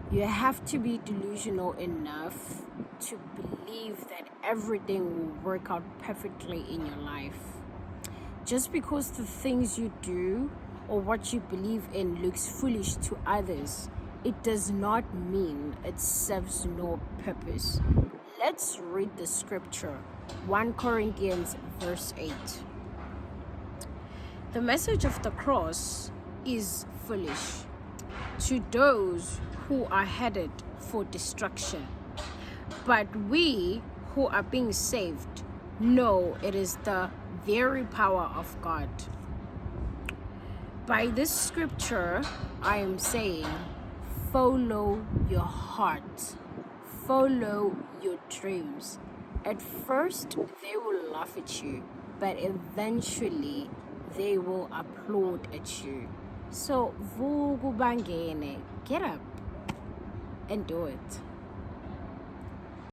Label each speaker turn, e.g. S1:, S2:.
S1: You have to be delusional enough to believe that everything will work out perfectly in your life. Just because the things you do or what you believe in looks foolish to others, it does not mean it serves no purpose. Let's read the scripture, 1 Corinthians verse 8. The message of the cross is foolish to those who are headed for destruction. But we who are being saved know it is the very power of God. By this scripture, I am saying, follow your heart, follow your dreams. At first, they will laugh at you, but eventually, they will applaud at you. So, vukubangene, get up and do it.